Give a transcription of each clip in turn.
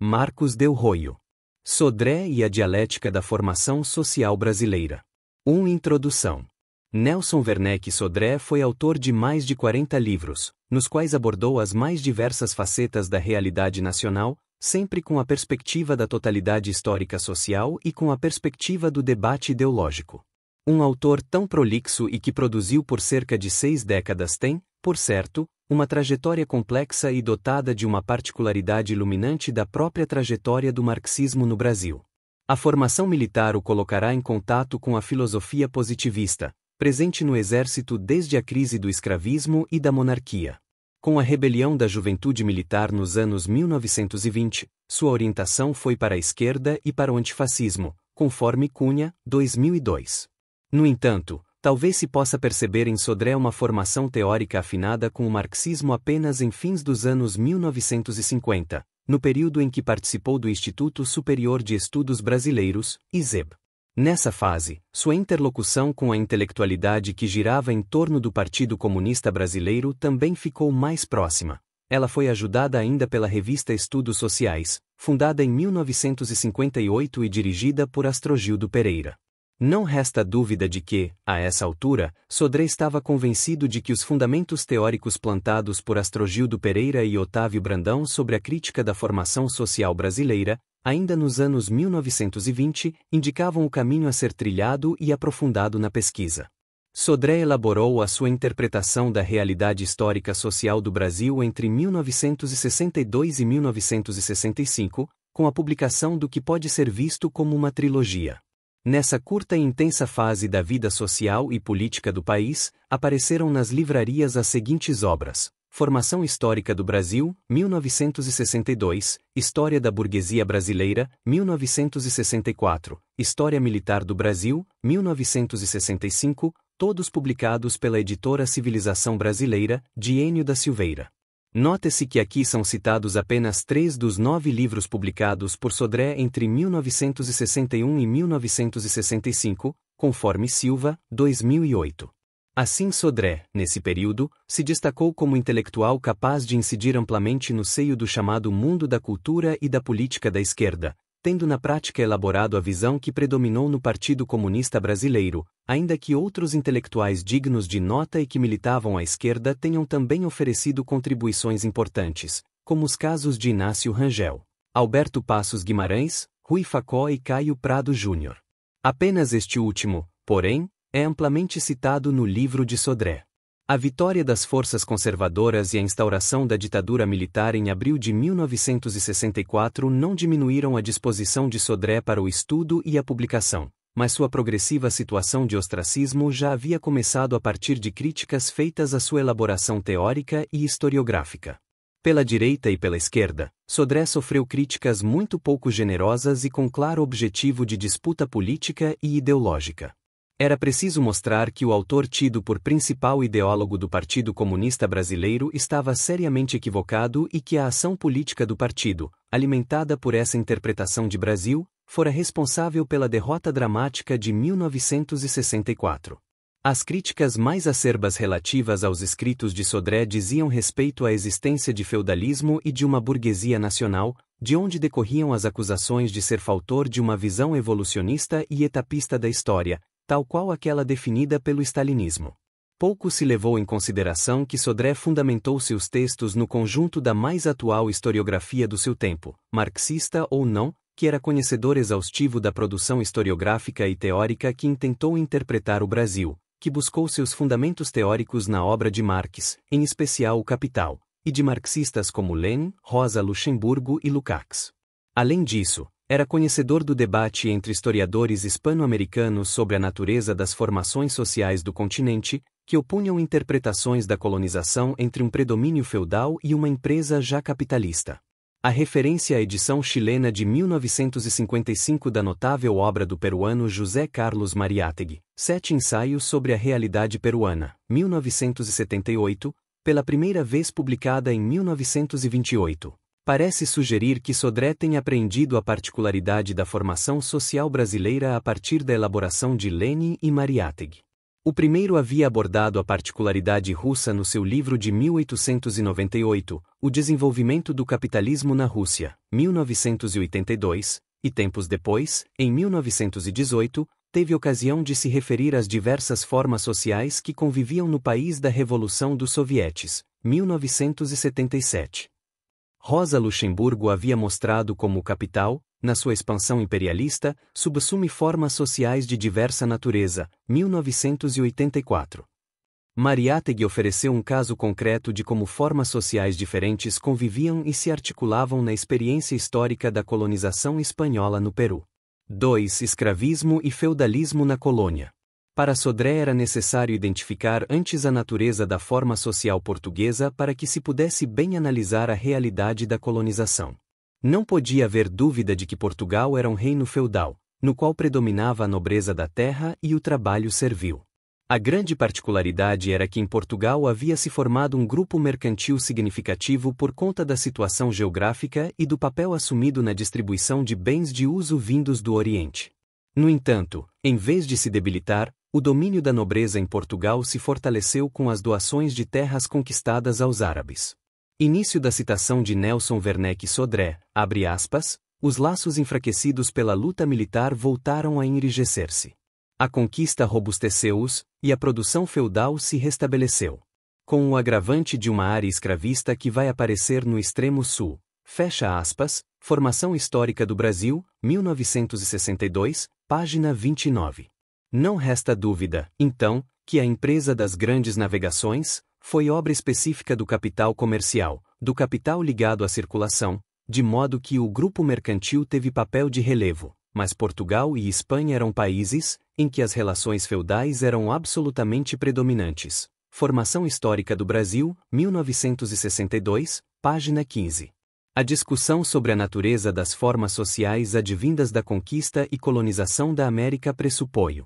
Marcos Del Roio. Sodré e a dialética da formação social brasileira. Introdução. Nelson Werneck Sodré foi autor de mais de 40 livros, nos quais abordou as mais diversas facetas da realidade nacional, sempre com a perspectiva da totalidade histórica social e com a perspectiva do debate ideológico. Um autor tão prolixo e que produziu por cerca de 6 décadas tem, por certo, uma trajetória complexa e dotada de uma particularidade iluminante da própria trajetória do marxismo no Brasil. A formação militar o colocará em contato com a filosofia positivista, presente no exército desde a crise do escravismo e da monarquia. Com a rebelião da juventude militar nos anos 1920, sua orientação foi para a esquerda e para o antifascismo, conforme Cunha, 2002. No entanto, talvez se possa perceber em Sodré uma formação teórica afinada com o marxismo apenas em fins dos anos 1950, no período em que participou do Instituto Superior de Estudos Brasileiros, ISEB. Nessa fase, sua interlocução com a intelectualidade que girava em torno do Partido Comunista Brasileiro também ficou mais próxima. Ela foi ajudada ainda pela revista Estudos Sociais, fundada em 1958 e dirigida por Astrogildo Pereira. Não resta dúvida de que, a essa altura, Sodré estava convencido de que os fundamentos teóricos plantados por Astrogildo Pereira e Otávio Brandão sobre a crítica da formação social brasileira, ainda nos anos 1920, indicavam o caminho a ser trilhado e aprofundado na pesquisa. Sodré elaborou a sua interpretação da realidade histórica social do Brasil entre 1962 e 1965, com a publicação do que pode ser visto como uma trilogia. Nessa curta e intensa fase da vida social e política do país, apareceram nas livrarias as seguintes obras: Formação Histórica do Brasil, 1962, História da Burguesia Brasileira, 1964, História Militar do Brasil, 1965, todos publicados pela editora Civilização Brasileira, de Enio da Silveira. Note-se que aqui são citados apenas 3 dos 9 livros publicados por Sodré entre 1961 e 1965, conforme Silva, 2008. Assim Sodré, nesse período, se destacou como intelectual capaz de incidir amplamente no seio do chamado mundo da cultura e da política da esquerda, tendo na prática elaborado a visão que predominou no Partido Comunista Brasileiro, ainda que outros intelectuais dignos de nota e que militavam à esquerda tenham também oferecido contribuições importantes, como os casos de Inácio Rangel, Alberto Passos Guimarães, Rui Facó e Caio Prado Júnior. Apenas este último, porém, é amplamente citado no livro de Sodré. A vitória das forças conservadoras e a instauração da ditadura militar em abril de 1964 não diminuíram a disposição de Sodré para o estudo e a publicação, mas sua progressiva situação de ostracismo já havia começado a partir de críticas feitas à sua elaboração teórica e historiográfica. Pela direita e pela esquerda, Sodré sofreu críticas muito pouco generosas e com claro objetivo de disputa política e ideológica. Era preciso mostrar que o autor tido por principal ideólogo do Partido Comunista Brasileiro estava seriamente equivocado e que a ação política do partido, alimentada por essa interpretação de Brasil, fora responsável pela derrota dramática de 1964. As críticas mais acerbas relativas aos escritos de Sodré diziam respeito à existência de feudalismo e de uma burguesia nacional, de onde decorriam as acusações de ser faltor de uma visão evolucionista e etapista da história, tal qual aquela definida pelo stalinismo. Pouco se levou em consideração que Sodré fundamentou seus textos no conjunto da mais atual historiografia do seu tempo, marxista ou não, que era conhecedor exaustivo da produção historiográfica e teórica que intentou interpretar o Brasil, que buscou seus fundamentos teóricos na obra de Marx, em especial O Capital, e de marxistas como Lenin, Rosa Luxemburgo e Lukács. Além disso, era conhecedor do debate entre historiadores hispano-americanos sobre a natureza das formações sociais do continente, que opunham interpretações da colonização entre um predomínio feudal e uma empresa já capitalista. A referência à edição chilena de 1955 da notável obra do peruano José Carlos Mariátegui, 7 ensaios sobre a realidade peruana, 1978, pela primeira vez publicada em 1928. Parece sugerir que Sodré tenha apreendido a particularidade da formação social brasileira a partir da elaboração de Lenin e Mariátegui. O primeiro havia abordado a particularidade russa no seu livro de 1898, O Desenvolvimento do Capitalismo na Rússia, 1982, e tempos depois, em 1918, teve ocasião de se referir às diversas formas sociais que conviviam no país da Revolução dos Sovietes, 1977. Rosa Luxemburgo havia mostrado como o capital, na sua expansão imperialista, subsume formas sociais de diversa natureza, 1984. Mariátegui ofereceu um caso concreto de como formas sociais diferentes conviviam e se articulavam na experiência histórica da colonização espanhola no Peru. 2. Escravismo e feudalismo na colônia. Para Sodré era necessário identificar antes a natureza da forma social portuguesa para que se pudesse bem analisar a realidade da colonização. Não podia haver dúvida de que Portugal era um reino feudal, no qual predominava a nobreza da terra e o trabalho servil. A grande particularidade era que em Portugal havia se formado um grupo mercantil significativo por conta da situação geográfica e do papel assumido na distribuição de bens de uso vindos do Oriente. No entanto, em vez de se debilitar, o domínio da nobreza em Portugal se fortaleceu com as doações de terras conquistadas aos árabes. Início da citação de Nelson Werneck Sodré, abre aspas, os laços enfraquecidos pela luta militar voltaram a enrijecer-se. A conquista robusteceu-os, e a produção feudal se restabeleceu. Com o agravante de uma área escravista que vai aparecer no extremo sul. Fecha aspas, Formação Histórica do Brasil, 1962, página 29. Não resta dúvida, então, que a empresa das grandes navegações foi obra específica do capital comercial, do capital ligado à circulação, de modo que o grupo mercantil teve papel de relevo, mas Portugal e Espanha eram países em que as relações feudais eram absolutamente predominantes. Formação Histórica do Brasil, 1962, página 15. A discussão sobre a natureza das formas sociais advindas da conquista e colonização da América pressupõe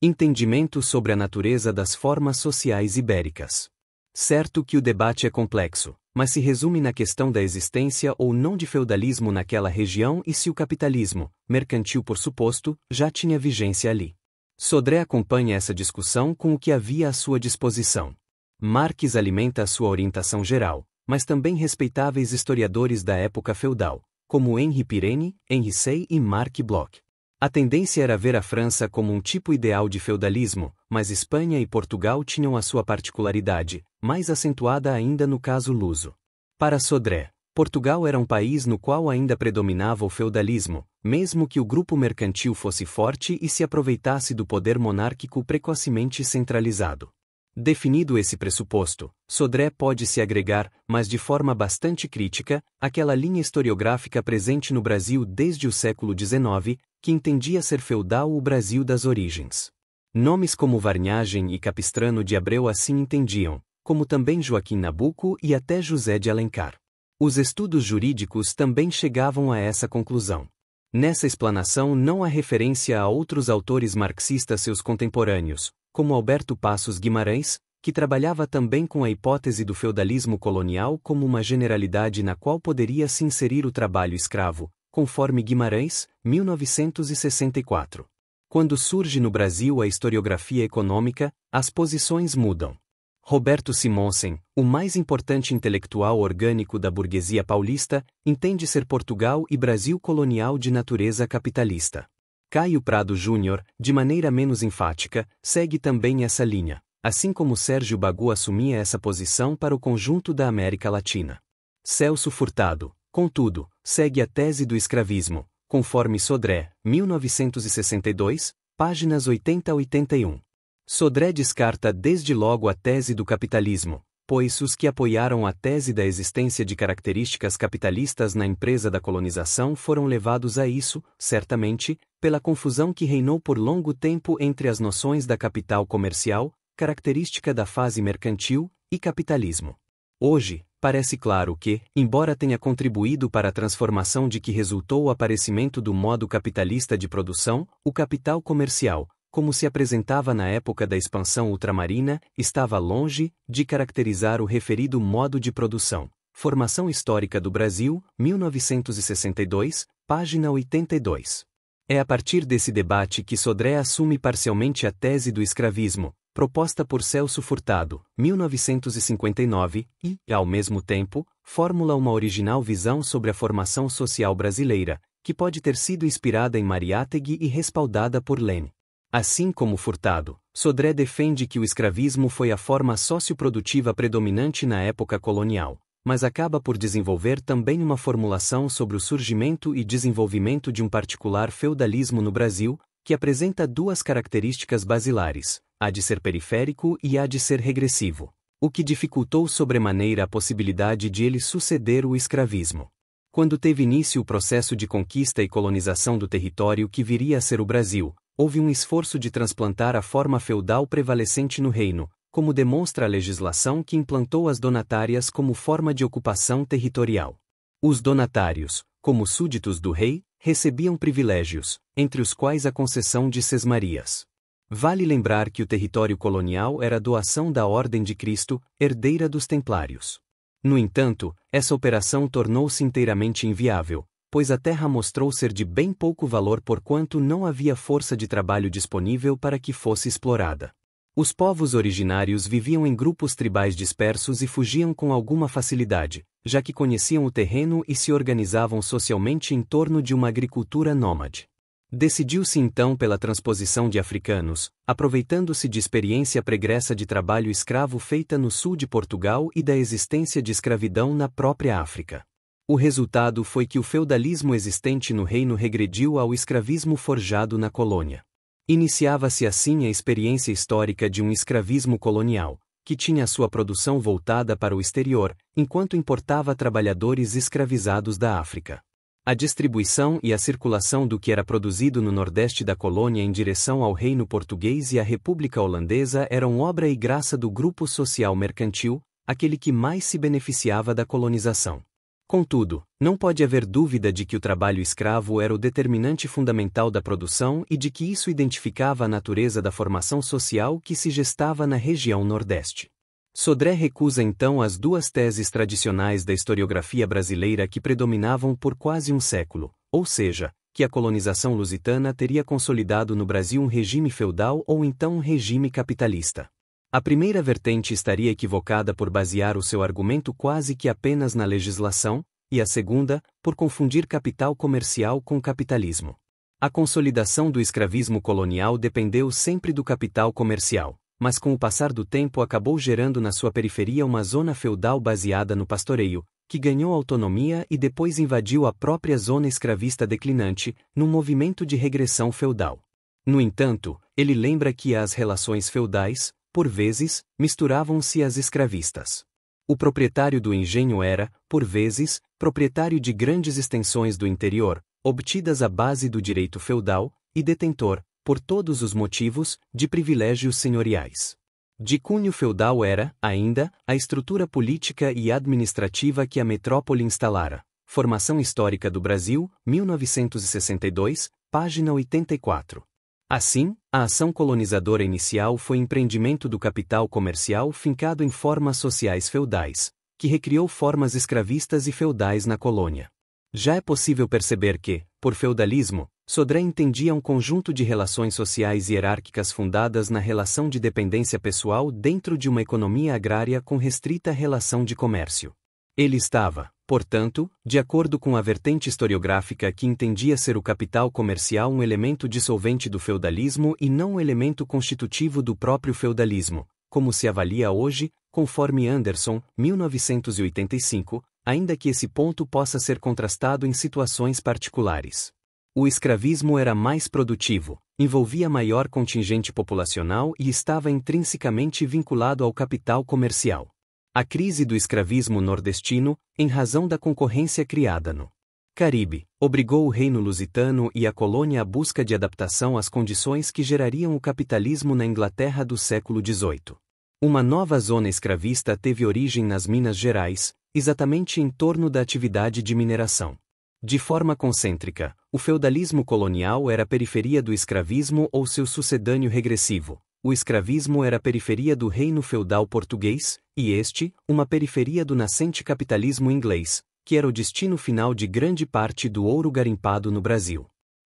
entendimento sobre a natureza das formas sociais ibéricas. Certo que o debate é complexo, mas se resume na questão da existência ou não de feudalismo naquela região e se o capitalismo, mercantil por suposto, já tinha vigência ali. Sodré acompanha essa discussão com o que havia à sua disposição. Marques alimenta a sua orientação geral, mas também respeitáveis historiadores da época feudal, como Henri Pirenne, Henri Say e Marc Bloch. A tendência era ver a França como um tipo ideal de feudalismo, mas Espanha e Portugal tinham a sua particularidade, mais acentuada ainda no caso luso. Para Sodré, Portugal era um país no qual ainda predominava o feudalismo, mesmo que o grupo mercantil fosse forte e se aproveitasse do poder monárquico precocemente centralizado. Definido esse pressuposto, Sodré pode se agregar, mas de forma bastante crítica, àquela linha historiográfica presente no Brasil desde o século XIX, que entendia ser feudal o Brasil das origens. Nomes como Varnhagen e Capistrano de Abreu assim entendiam, como também Joaquim Nabuco e até José de Alencar. Os estudos jurídicos também chegavam a essa conclusão. Nessa explanação não há referência a outros autores marxistas seus contemporâneos, como Alberto Passos Guimarães, que trabalhava também com a hipótese do feudalismo colonial como uma generalidade na qual poderia se inserir o trabalho escravo, conforme Guimarães, 1964. Quando surge no Brasil a historiografia econômica, as posições mudam. Roberto Simonsen, o mais importante intelectual orgânico da burguesia paulista, entende ser Portugal e Brasil colonial de natureza capitalista. Caio Prado Júnior, de maneira menos enfática, segue também essa linha, assim como Sérgio Bagu assumia essa posição para o conjunto da América Latina. Celso Furtado, contudo, segue a tese do escravismo, conforme Sodré, 1962, páginas 80 a 81. Sodré descarta desde logo a tese do capitalismo, pois os que apoiaram a tese da existência de características capitalistas na empresa da colonização foram levados a isso, certamente, pela confusão que reinou por longo tempo entre as noções da capital comercial, característica da fase mercantil, e capitalismo. Hoje, parece claro que, embora tenha contribuído para a transformação de que resultou o aparecimento do modo capitalista de produção, o capital comercial, como se apresentava na época da expansão ultramarina, estava longe de caracterizar o referido modo de produção. Formação Histórica do Brasil, 1962, página 82. É a partir desse debate que Sodré assume parcialmente a tese do escravismo, proposta por Celso Furtado, 1959, e, ao mesmo tempo, formula uma original visão sobre a formação social brasileira, que pode ter sido inspirada em Mariátegui e respaldada por Lênin. Assim como Furtado, Sodré defende que o escravismo foi a forma socioprodutiva predominante na época colonial, mas acaba por desenvolver também uma formulação sobre o surgimento e desenvolvimento de um particular feudalismo no Brasil, que apresenta duas características basilares, a de ser periférico e a de ser regressivo, o que dificultou sobremaneira a possibilidade de ele suceder o escravismo. Quando teve início o processo de conquista e colonização do território que viria a ser o Brasil, houve um esforço de transplantar a forma feudal prevalecente no reino, como demonstra a legislação que implantou as donatárias como forma de ocupação territorial. Os donatários, como súditos do rei, recebiam privilégios, entre os quais a concessão de sesmarias. Vale lembrar que o território colonial era doação da Ordem de Cristo, herdeira dos Templários. No entanto, essa operação tornou-se inteiramente inviável, pois a terra mostrou ser de bem pouco valor porquanto não havia força de trabalho disponível para que fosse explorada. Os povos originários viviam em grupos tribais dispersos e fugiam com alguma facilidade, já que conheciam o terreno e se organizavam socialmente em torno de uma agricultura nômade. Decidiu-se então pela transposição de africanos, aproveitando-se de experiência pregressa de trabalho escravo feita no sul de Portugal e da existência de escravidão na própria África. O resultado foi que o feudalismo existente no reino regrediu ao escravismo forjado na colônia. Iniciava-se assim a experiência histórica de um escravismo colonial, que tinha sua produção voltada para o exterior, enquanto importava trabalhadores escravizados da África. A distribuição e a circulação do que era produzido no nordeste da colônia em direção ao reino português e à República Holandesa eram obra e graça do grupo social mercantil, aquele que mais se beneficiava da colonização. Contudo, não pode haver dúvida de que o trabalho escravo era o determinante fundamental da produção e de que isso identificava a natureza da formação social que se gestava na região Nordeste. Sodré recusa então as duas teses tradicionais da historiografia brasileira que predominavam por quase um século, ou seja, que a colonização lusitana teria consolidado no Brasil um regime feudal ou então um regime capitalista. A primeira vertente estaria equivocada por basear o seu argumento quase que apenas na legislação, e a segunda, por confundir capital comercial com capitalismo. A consolidação do escravismo colonial dependeu sempre do capital comercial, mas com o passar do tempo acabou gerando na sua periferia uma zona feudal baseada no pastoreio, que ganhou autonomia e depois invadiu a própria zona escravista declinante, num movimento de regressão feudal. No entanto, ele lembra que as relações feudais, por vezes, misturavam-se às escravistas. O proprietário do engenho era, por vezes, proprietário de grandes extensões do interior, obtidas à base do direito feudal, e detentor, por todos os motivos, de privilégios senhoriais. De cunho feudal era, ainda, a estrutura política e administrativa que a metrópole instalara. Formação Histórica do Brasil, 1962, página 84. Assim, a ação colonizadora inicial foi empreendimento do capital comercial fincado em formas sociais feudais, que recriou formas escravistas e feudais na colônia. Já é possível perceber que, por feudalismo, Sodré entendia um conjunto de relações sociais hierárquicas fundadas na relação de dependência pessoal dentro de uma economia agrária com restrita relação de comércio. Ele estava, portanto, de acordo com a vertente historiográfica que entendia ser o capital comercial um elemento dissolvente do feudalismo e não um elemento constitutivo do próprio feudalismo, como se avalia hoje, conforme Anderson, 1985, ainda que esse ponto possa ser contrastado em situações particulares. O escravismo era mais produtivo, envolvia maior contingente populacional e estava intrinsecamente vinculado ao capital comercial. A crise do escravismo nordestino, em razão da concorrência criada no Caribe, obrigou o reino lusitano e a colônia à busca de adaptação às condições que gerariam o capitalismo na Inglaterra do século XVIII. Uma nova zona escravista teve origem nas Minas Gerais, exatamente em torno da atividade de mineração. De forma concêntrica, o feudalismo colonial era a periferia do escravismo ou seu sucedâneo regressivo. O escravismo era a periferia do reino feudal português, e este, uma periferia do nascente capitalismo inglês, que era o destino final de grande parte do ouro garimpado no Brasil.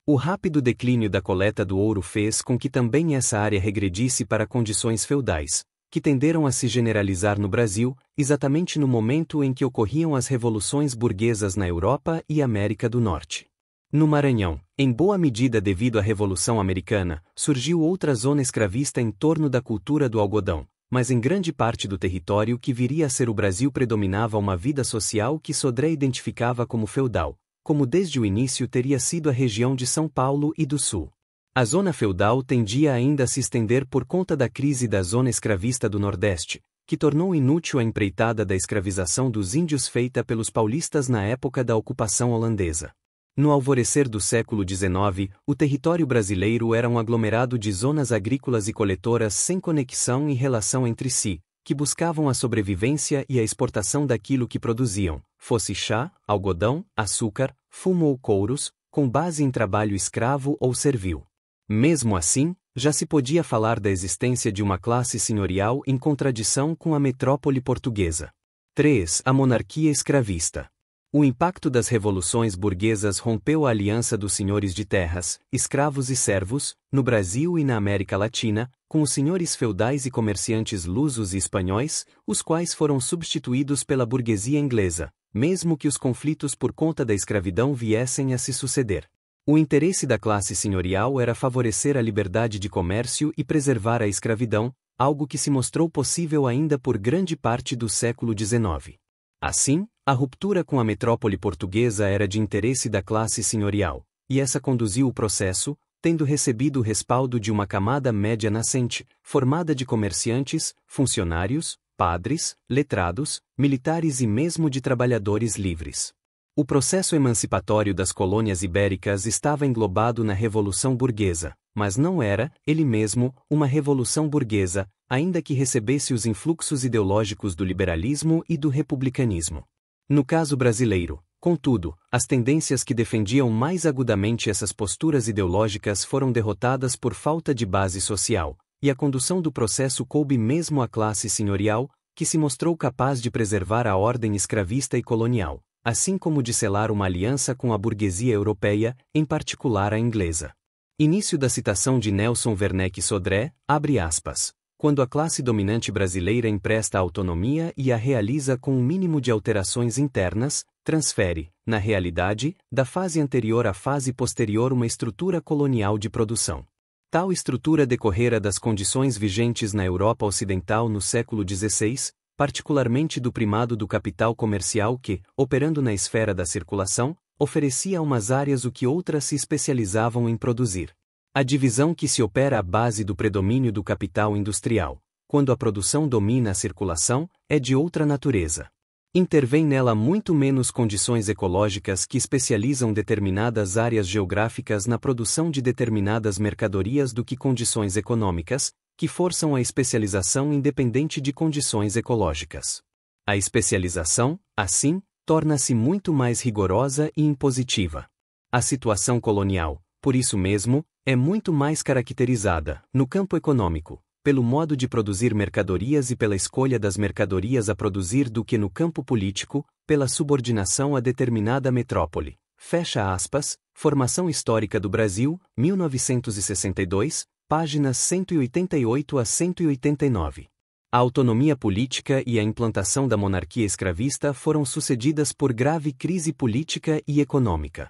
O rápido declínio da coleta do ouro fez com que também essa área regredisse para condições feudais, que tenderam a se generalizar no Brasil, exatamente no momento em que ocorriam as revoluções burguesas na Europa e América do Norte. No Maranhão, em boa medida devido à Revolução Americana, surgiu outra zona escravista em torno da cultura do algodão, mas em grande parte do território que viria a ser o Brasil predominava uma vida social que Sodré identificava como feudal, como desde o início teria sido a região de São Paulo e do Sul. A zona feudal tendia ainda a se estender por conta da crise da zona escravista do Nordeste, que tornou inútil a empreitada da escravização dos índios feita pelos paulistas na época da ocupação holandesa. No alvorecer do século XIX, o território brasileiro era um aglomerado de zonas agrícolas e coletoras sem conexão e relação entre si, que buscavam a sobrevivência e a exportação daquilo que produziam, fosse chá, algodão, açúcar, fumo ou couros, com base em trabalho escravo ou servil. Mesmo assim, já se podia falar da existência de uma classe senhorial em contradição com a metrópole portuguesa. 3. A monarquia escravista. O impacto das revoluções burguesas rompeu a aliança dos senhores de terras, escravos e servos, no Brasil e na América Latina, com os senhores feudais e comerciantes lusos e espanhóis, os quais foram substituídos pela burguesia inglesa, mesmo que os conflitos por conta da escravidão viessem a se suceder. O interesse da classe senhorial era favorecer a liberdade de comércio e preservar a escravidão, algo que se mostrou possível ainda por grande parte do século XIX. Assim, a ruptura com a metrópole portuguesa era de interesse da classe senhorial, e essa conduziu o processo, tendo recebido o respaldo de uma camada média nascente, formada de comerciantes, funcionários, padres, letrados, militares e mesmo de trabalhadores livres. O processo emancipatório das colônias ibéricas estava englobado na Revolução Burguesa, mas não era, ele mesmo, uma revolução burguesa, ainda que recebesse os influxos ideológicos do liberalismo e do republicanismo. No caso brasileiro, contudo, as tendências que defendiam mais agudamente essas posturas ideológicas foram derrotadas por falta de base social, e a condução do processo coube mesmo à classe senhorial, que se mostrou capaz de preservar a ordem escravista e colonial, assim como de selar uma aliança com a burguesia europeia, em particular a inglesa. Início da citação de Nelson Werneck Sodré, abre aspas. Quando a classe dominante brasileira empresta autonomia e a realiza com um mínimo de alterações internas, transfere, na realidade, da fase anterior à fase posterior uma estrutura colonial de produção. Tal estrutura decorrera das condições vigentes na Europa Ocidental no século XVI, particularmente do primado do capital comercial que, operando na esfera da circulação, oferecia a umas áreas o que outras se especializavam em produzir. A divisão que se opera à base do predomínio do capital industrial, quando a produção domina a circulação, é de outra natureza. Intervém nela muito menos condições ecológicas que especializam determinadas áreas geográficas na produção de determinadas mercadorias do que condições econômicas, que forçam a especialização independente de condições ecológicas. A especialização, assim, torna-se muito mais rigorosa e impositiva. A situação colonial, por isso mesmo, é muito mais caracterizada, no campo econômico, pelo modo de produzir mercadorias e pela escolha das mercadorias a produzir do que no campo político, pela subordinação a determinada metrópole. Fecha aspas, Formação Histórica do Brasil, 1962, páginas 188 a 189. A autonomia política e a implantação da monarquia escravista foram sucedidas por grave crise política e econômica.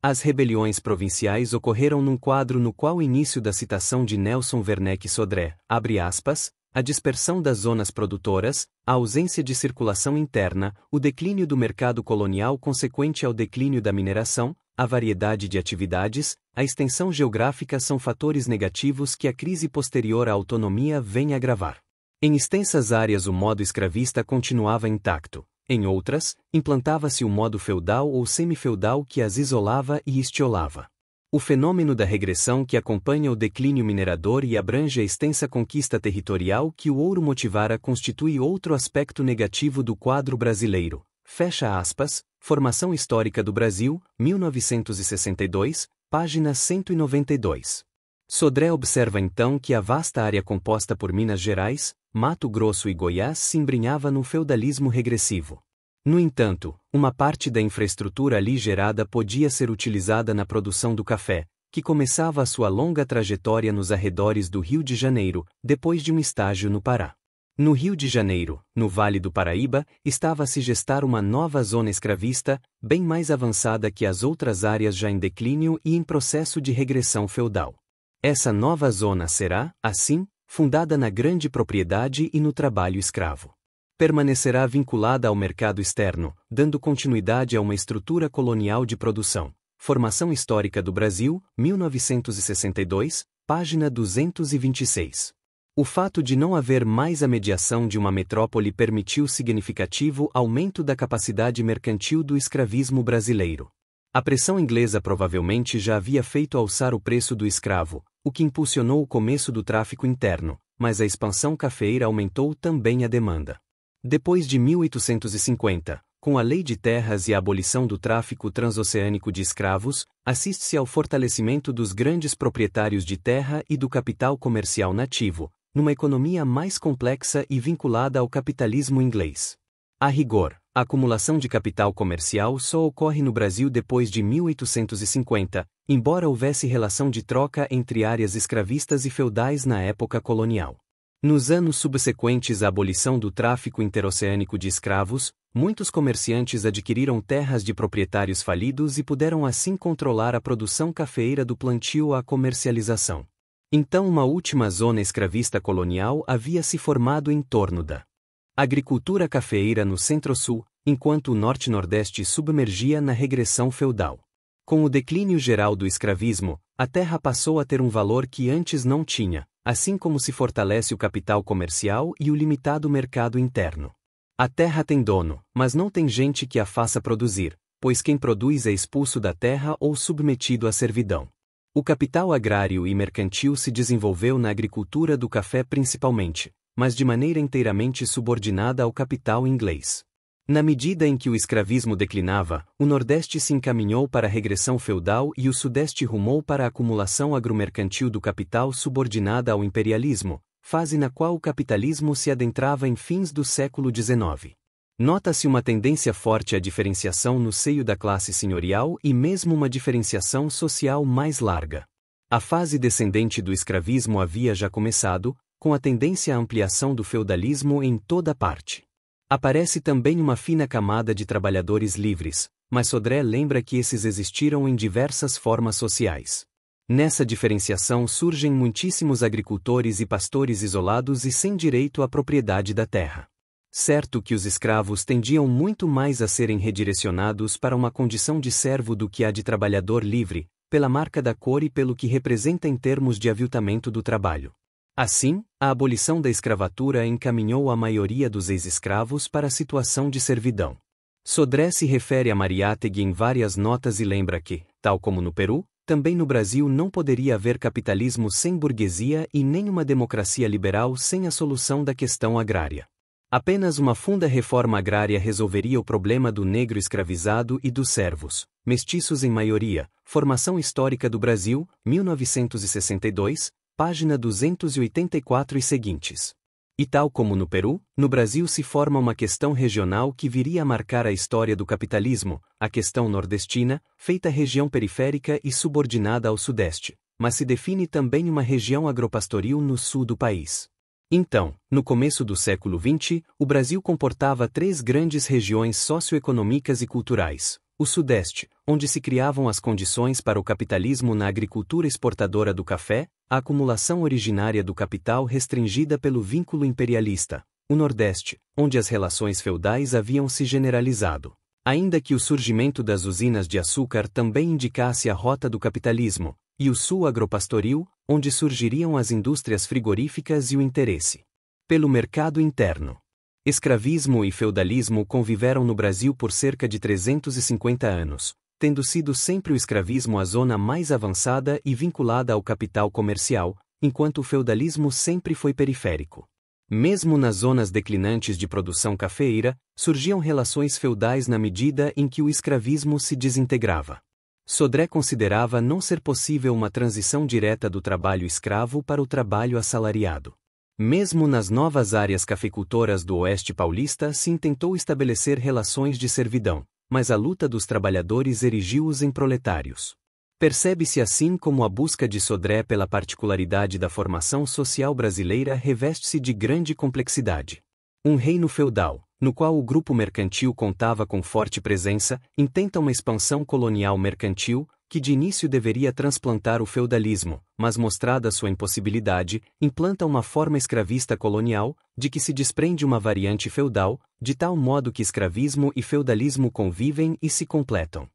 As rebeliões provinciais ocorreram num quadro no qual o início da citação de Nelson Werneck Sodré, abre aspas, a dispersão das zonas produtoras, a ausência de circulação interna, o declínio do mercado colonial consequente ao declínio da mineração, a variedade de atividades, a extensão geográfica são fatores negativos que a crise posterior à autonomia vem agravar. Em extensas áreas o modo escravista continuava intacto. Em outras, implantava-se o modo feudal ou semifeudal que as isolava e estiolava. O fenômeno da regressão que acompanha o declínio minerador e abrange a extensa conquista territorial que o ouro motivara constitui outro aspecto negativo do quadro brasileiro. Fecha aspas, Formação Histórica do Brasil, 1962, página 192. Sodré observa então que a vasta área composta por Minas Gerais, Mato Grosso e Goiás se embrenhava num feudalismo regressivo. No entanto, uma parte da infraestrutura ali gerada podia ser utilizada na produção do café, que começava a sua longa trajetória nos arredores do Rio de Janeiro, depois de um estágio no Pará. No Rio de Janeiro, no Vale do Paraíba, estava a se gestar uma nova zona escravista, bem mais avançada que as outras áreas já em declínio e em processo de regressão feudal. Essa nova zona será, assim, fundada na grande propriedade e no trabalho escravo. Permanecerá vinculada ao mercado externo, dando continuidade a uma estrutura colonial de produção. Formação Histórica do Brasil, 1962, página 226. O fato de não haver mais a mediação de uma metrópole permitiu significativo aumento da capacidade mercantil do escravismo brasileiro. A pressão inglesa provavelmente já havia feito alçar o preço do escravo, o que impulsionou o começo do tráfico interno, mas a expansão cafeeira aumentou também a demanda. Depois de 1850, com a Lei de Terras e a abolição do tráfico transoceânico de escravos, assiste-se ao fortalecimento dos grandes proprietários de terra e do capital comercial nativo, numa economia mais complexa e vinculada ao capitalismo inglês. A rigor, a acumulação de capital comercial só ocorre no Brasil depois de 1850, embora houvesse relação de troca entre áreas escravistas e feudais na época colonial. Nos anos subsequentes à abolição do tráfico interoceânico de escravos, muitos comerciantes adquiriram terras de proprietários falidos e puderam assim controlar a produção cafeeira do plantio à comercialização. Então uma última zona escravista colonial havia se formado em torno da agricultura cafeeira no Centro-Sul, enquanto o Norte-Nordeste submergia na regressão feudal. Com o declínio geral do escravismo, a terra passou a ter um valor que antes não tinha, assim como se fortalece o capital comercial e o limitado mercado interno. A terra tem dono, mas não tem gente que a faça produzir, pois quem produz é expulso da terra ou submetido à servidão. O capital agrário e mercantil se desenvolveu na agricultura do café principalmente, mas de maneira inteiramente subordinada ao capital inglês. Na medida em que o escravismo declinava, o Nordeste se encaminhou para a regressão feudal e o Sudeste rumou para a acumulação agromercantil do capital subordinada ao imperialismo, fase na qual o capitalismo se adentrava em fins do século XIX. Nota-se uma tendência forte à diferenciação no seio da classe senhorial e mesmo uma diferenciação social mais larga. A fase descendente do escravismo havia já começado, com a tendência à ampliação do feudalismo em toda parte. Aparece também uma fina camada de trabalhadores livres, mas Sodré lembra que esses existiram em diversas formas sociais. Nessa diferenciação surgem muitíssimos agricultores e pastores isolados e sem direito à propriedade da terra. Certo que os escravos tendiam muito mais a serem redirecionados para uma condição de servo do que a de trabalhador livre, pela marca da cor e pelo que representa em termos de aviltamento do trabalho. Assim, a abolição da escravatura encaminhou a maioria dos ex-escravos para a situação de servidão. Sodré se refere a Mariátegui em várias notas e lembra que, tal como no Peru, também no Brasil não poderia haver capitalismo sem burguesia e nem uma democracia liberal sem a solução da questão agrária. Apenas uma funda reforma agrária resolveria o problema do negro escravizado e dos servos, mestiços em maioria. Formação Histórica do Brasil, 1962, página 284 e seguintes. E tal como no Peru, no Brasil se forma uma questão regional que viria a marcar a história do capitalismo, a questão nordestina, feita região periférica e subordinada ao Sudeste, mas se define também uma região agropastoril no sul do país. Então, no começo do século XX, o Brasil comportava três grandes regiões socioeconômicas e culturais. O Sudeste, onde se criavam as condições para o capitalismo na agricultura exportadora do café, a acumulação originária do capital restringida pelo vínculo imperialista. O Nordeste, onde as relações feudais haviam se generalizado. Ainda que o surgimento das usinas de açúcar também indicasse a rota do capitalismo, e o Sul agropastoril, onde surgiriam as indústrias frigoríficas e o interesse pelo mercado interno. Escravismo e feudalismo conviveram no Brasil por cerca de 350 anos, tendo sido sempre o escravismo a zona mais avançada e vinculada ao capital comercial, enquanto o feudalismo sempre foi periférico. Mesmo nas zonas declinantes de produção cafeeira, surgiam relações feudais na medida em que o escravismo se desintegrava. Sodré considerava não ser possível uma transição direta do trabalho escravo para o trabalho assalariado. Mesmo nas novas áreas cafeicultoras do Oeste paulista se intentou estabelecer relações de servidão, mas a luta dos trabalhadores erigiu-os em proletários. Percebe-se assim como a busca de Sodré pela particularidade da formação social brasileira reveste-se de grande complexidade. Um reino feudal, no qual o grupo mercantil contava com forte presença, intenta uma expansão colonial mercantil, que de início deveria transplantar o feudalismo, mas mostrada sua impossibilidade, implanta uma forma escravista colonial, de que se desprende uma variante feudal, de tal modo que escravismo e feudalismo convivem e se completam.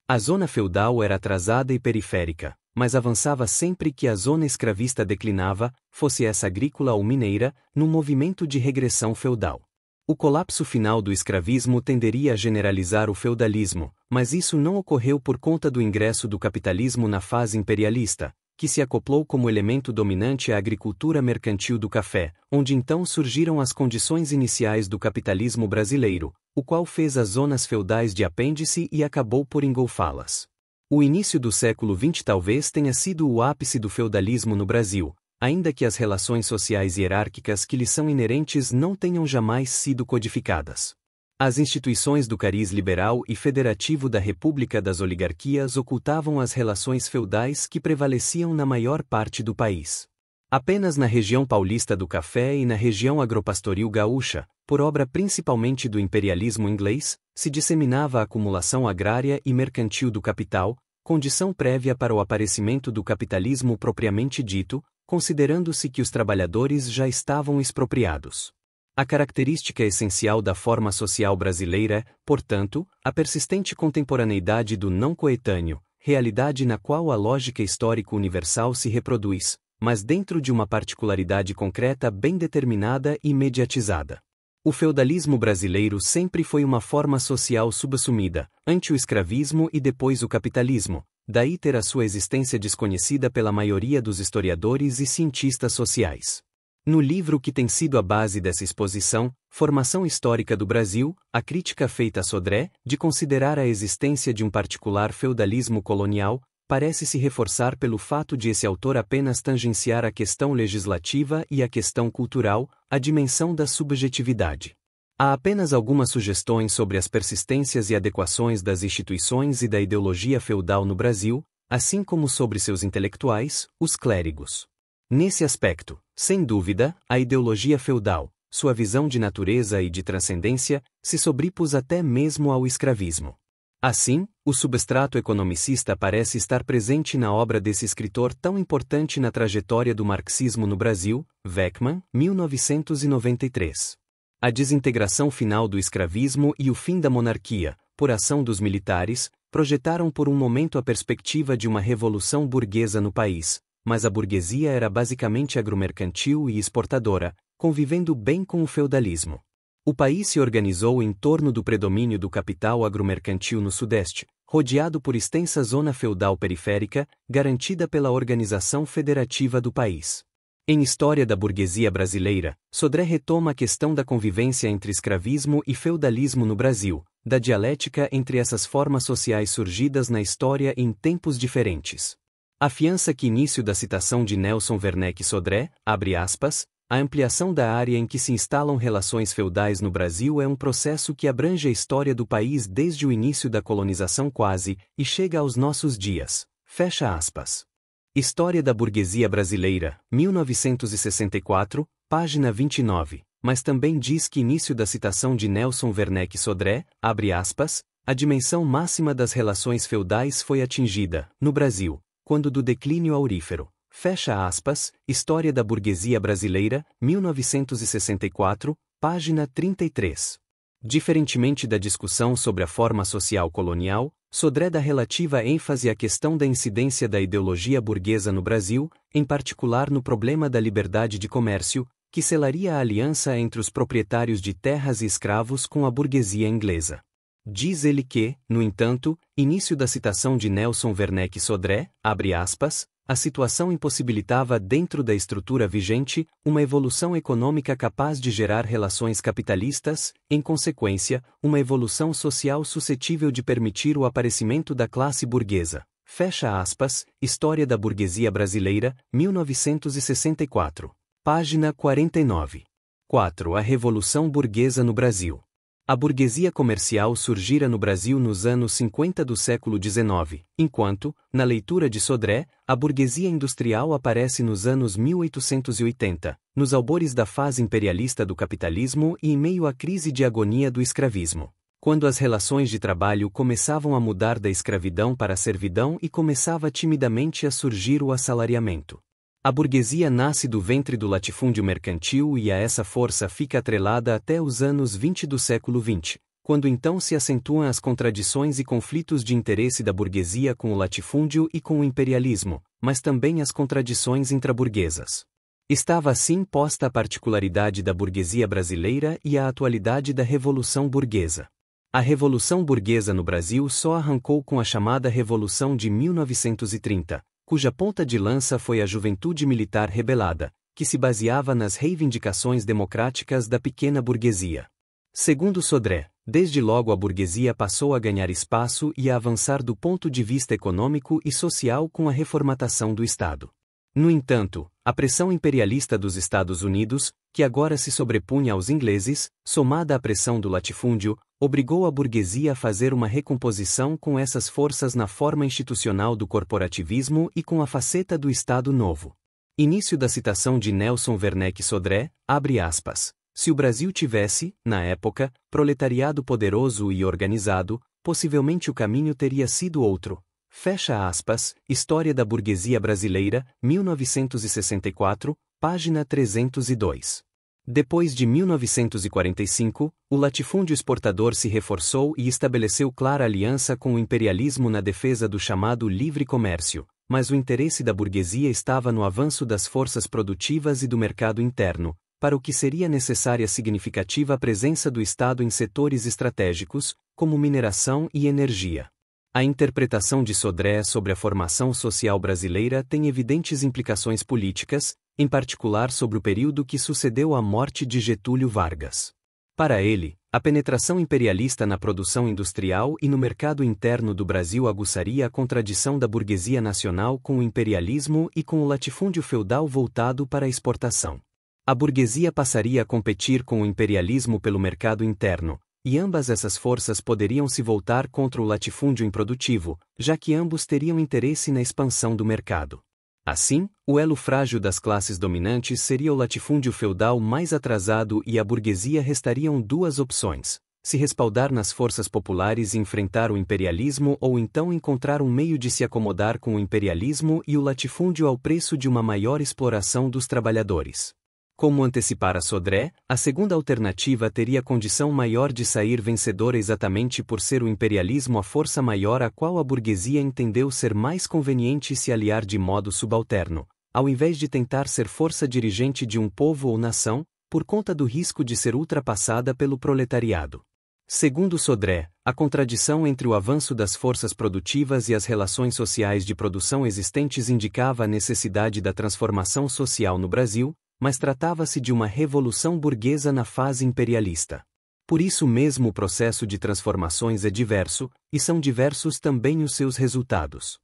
A zona feudal era atrasada e periférica, mas avançava sempre que a zona escravista declinava, fosse essa agrícola ou mineira, num movimento de regressão feudal. O colapso final do escravismo tenderia a generalizar o feudalismo, mas isso não ocorreu por conta do ingresso do capitalismo na fase imperialista, que se acoplou como elemento dominante à agricultura mercantil do café, onde então surgiram as condições iniciais do capitalismo brasileiro, o qual fez as zonas feudais de apêndice e acabou por engolfá-las. O início do século XX talvez tenha sido o ápice do feudalismo no Brasil, ainda que as relações sociais hierárquicas que lhe são inerentes não tenham jamais sido codificadas. As instituições do cariz liberal e federativo da República das Oligarquias ocultavam as relações feudais que prevaleciam na maior parte do país. Apenas na região paulista do café e na região agropastoril gaúcha, por obra principalmente do imperialismo inglês, se disseminava a acumulação agrária e mercantil do capital, condição prévia para o aparecimento do capitalismo propriamente dito, considerando-se que os trabalhadores já estavam expropriados. A característica essencial da forma social brasileira é, portanto, a persistente contemporaneidade do não coetâneo, realidade na qual a lógica histórica universal se reproduz, mas dentro de uma particularidade concreta bem determinada e mediatizada. O feudalismo brasileiro sempre foi uma forma social subassumida, ante o escravismo e depois o capitalismo, daí ter a sua existência desconhecida pela maioria dos historiadores e cientistas sociais. No livro que tem sido a base dessa exposição, Formação Histórica do Brasil, a crítica feita a Sodré, de considerar a existência de um particular feudalismo colonial, parece se reforçar pelo fato de esse autor apenas tangenciar a questão legislativa e a questão cultural, a dimensão da subjetividade. Há apenas algumas sugestões sobre as persistências e adequações das instituições e da ideologia feudal no Brasil, assim como sobre seus intelectuais, os clérigos. Nesse aspecto, sem dúvida, a ideologia feudal, sua visão de natureza e de transcendência, se sobrepôs até mesmo ao escravismo. Assim, o substrato economicista parece estar presente na obra desse escritor tão importante na trajetória do marxismo no Brasil, Weckmann, 1993. A desintegração final do escravismo e o fim da monarquia, por ação dos militares, projetaram por um momento a perspectiva de uma revolução burguesa no país, mas a burguesia era basicamente agromercantil e exportadora, convivendo bem com o feudalismo. O país se organizou em torno do predomínio do capital agromercantil no Sudeste, rodeado por extensa zona feudal periférica, garantida pela organização federativa do país. Em História da Burguesia Brasileira, Sodré retoma a questão da convivência entre escravismo e feudalismo no Brasil, da dialética entre essas formas sociais surgidas na história em tempos diferentes. Afiança que início da citação de Nelson Werneck Sodré, abre aspas, a ampliação da área em que se instalam relações feudais no Brasil é um processo que abrange a história do país desde o início da colonização quase, e chega aos nossos dias. Fecha aspas. História da Burguesia Brasileira, 1964, página 29, mas também diz que início da citação de Nelson Werneck Sodré, abre aspas, a dimensão máxima das relações feudais foi atingida, no Brasil, quando do declínio aurífero. Fecha aspas, História da Burguesia Brasileira, 1964, página 33. Diferentemente da discussão sobre a forma social colonial, Sodré dá relativa ênfase à questão da incidência da ideologia burguesa no Brasil, em particular no problema da liberdade de comércio, que selaria a aliança entre os proprietários de terras e escravos com a burguesia inglesa. Diz ele que, no entanto, início da citação de Nelson Werneck Sodré, abre aspas, a situação impossibilitava dentro da estrutura vigente, uma evolução econômica capaz de gerar relações capitalistas, em consequência, uma evolução social suscetível de permitir o aparecimento da classe burguesa. Fecha aspas, História da Burguesia Brasileira, 1964. Página 49. 4. A Revolução Burguesa no Brasil. A burguesia comercial surgira no Brasil nos anos 50 do século XIX, enquanto, na leitura de Sodré, a burguesia industrial aparece nos anos 1880, nos albores da fase imperialista do capitalismo e em meio à crise de agonia do escravismo, quando as relações de trabalho começavam a mudar da escravidão para a servidão e começava timidamente a surgir o assalariamento. A burguesia nasce do ventre do latifúndio mercantil e a essa força fica atrelada até os anos 20 do século XX, quando então se acentuam as contradições e conflitos de interesse da burguesia com o latifúndio e com o imperialismo, mas também as contradições intraburguesas. Estava assim posta a particularidade da burguesia brasileira e a atualidade da Revolução Burguesa. A Revolução Burguesa no Brasil só arrancou com a chamada Revolução de 1930, cuja ponta de lança foi a juventude militar rebelada, que se baseava nas reivindicações democráticas da pequena burguesia. Segundo Sodré, desde logo a burguesia passou a ganhar espaço e a avançar do ponto de vista econômico e social com a reformatação do Estado. No entanto, a pressão imperialista dos Estados Unidos, que agora se sobrepunha aos ingleses, somada à pressão do latifúndio, obrigou a burguesia a fazer uma recomposição com essas forças na forma institucional do corporativismo e com a faceta do Estado Novo. Início da citação de Nelson Werneck Sodré, abre aspas. Se o Brasil tivesse, na época, proletariado poderoso e organizado, possivelmente o caminho teria sido outro. Fecha aspas, História da Burguesia Brasileira, 1964, página 302. Depois de 1945, o latifúndio exportador se reforçou e estabeleceu clara aliança com o imperialismo na defesa do chamado livre comércio, mas o interesse da burguesia estava no avanço das forças produtivas e do mercado interno, para o que seria necessária significativa presença do Estado em setores estratégicos, como mineração e energia. A interpretação de Sodré sobre a formação social brasileira tem evidentes implicações políticas, em particular sobre o período que sucedeu à morte de Getúlio Vargas. Para ele, a penetração imperialista na produção industrial e no mercado interno do Brasil aguçaria a contradição da burguesia nacional com o imperialismo e com o latifúndio feudal voltado para a exportação. A burguesia passaria a competir com o imperialismo pelo mercado interno, e ambas essas forças poderiam se voltar contra o latifúndio improdutivo, já que ambos teriam interesse na expansão do mercado. Assim, o elo frágil das classes dominantes seria o latifúndio feudal mais atrasado e à burguesia restariam duas opções: se respaldar nas forças populares e enfrentar o imperialismo ou então encontrar um meio de se acomodar com o imperialismo e o latifúndio ao preço de uma maior exploração dos trabalhadores. Como antecipara Sodré, a segunda alternativa teria condição maior de sair vencedora exatamente por ser o imperialismo a força maior a qual a burguesia entendeu ser mais conveniente se aliar de modo subalterno, ao invés de tentar ser força dirigente de um povo ou nação, por conta do risco de ser ultrapassada pelo proletariado. Segundo Sodré, a contradição entre o avanço das forças produtivas e as relações sociais de produção existentes indicava a necessidade da transformação social no Brasil, mas tratava-se de uma revolução burguesa na fase imperialista. Por isso mesmo o processo de transformações é diverso, e são diversos também os seus resultados.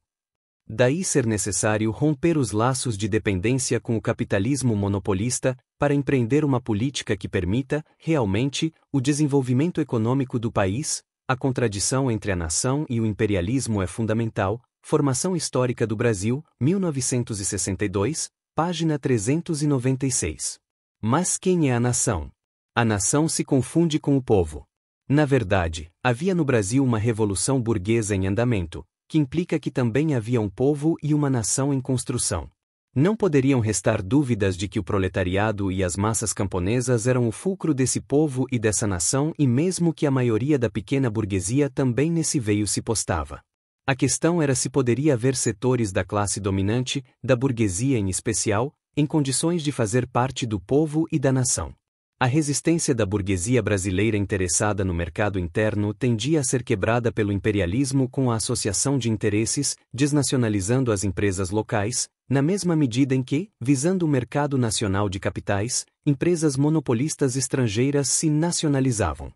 Daí ser necessário romper os laços de dependência com o capitalismo monopolista, para empreender uma política que permita, realmente, o desenvolvimento econômico do país. A contradição entre a nação e o imperialismo é fundamental. Formação Histórica do Brasil, 1962, página 396. Mas quem é a nação? A nação se confunde com o povo. Na verdade, havia no Brasil uma revolução burguesa em andamento, que implica que também havia um povo e uma nação em construção. Não poderiam restar dúvidas de que o proletariado e as massas camponesas eram o fulcro desse povo e dessa nação e mesmo que a maioria da pequena burguesia também nesse veio se postava. A questão era se poderia haver setores da classe dominante, da burguesia em especial, em condições de fazer parte do povo e da nação. A resistência da burguesia brasileira interessada no mercado interno tendia a ser quebrada pelo imperialismo com a associação de interesses, desnacionalizando as empresas locais, na mesma medida em que, visando o mercado nacional de capitais, empresas monopolistas estrangeiras se nacionalizavam.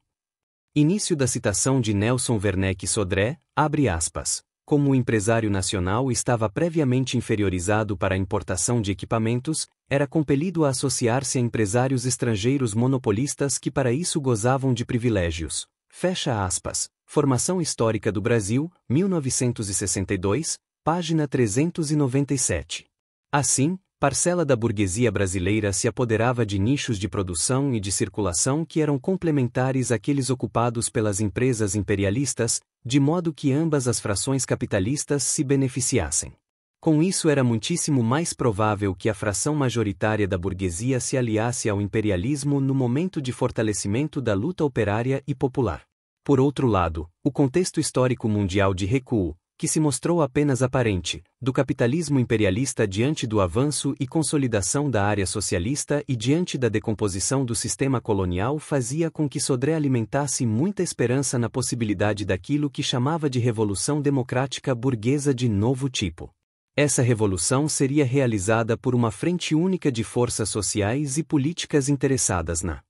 Início da citação de Nelson Werneck Sodré, abre aspas. Como o empresário nacional estava previamente inferiorizado para a importação de equipamentos, era compelido a associar-se a empresários estrangeiros monopolistas que para isso gozavam de privilégios. Fecha aspas. Formação Histórica do Brasil, 1962, página 397. Assim, parcela da burguesia brasileira se apoderava de nichos de produção e de circulação que eram complementares àqueles ocupados pelas empresas imperialistas, de modo que ambas as frações capitalistas se beneficiassem. Com isso era muitíssimo mais provável que a fração majoritária da burguesia se aliasse ao imperialismo no momento de fortalecimento da luta operária e popular. Por outro lado, o contexto histórico mundial de recuo, que se mostrou apenas aparente, do capitalismo imperialista diante do avanço e consolidação da área socialista e diante da decomposição do sistema colonial fazia com que Sodré alimentasse muita esperança na possibilidade daquilo que chamava de revolução democrática burguesa de novo tipo. Essa revolução seria realizada por uma frente única de forças sociais e políticas interessadas na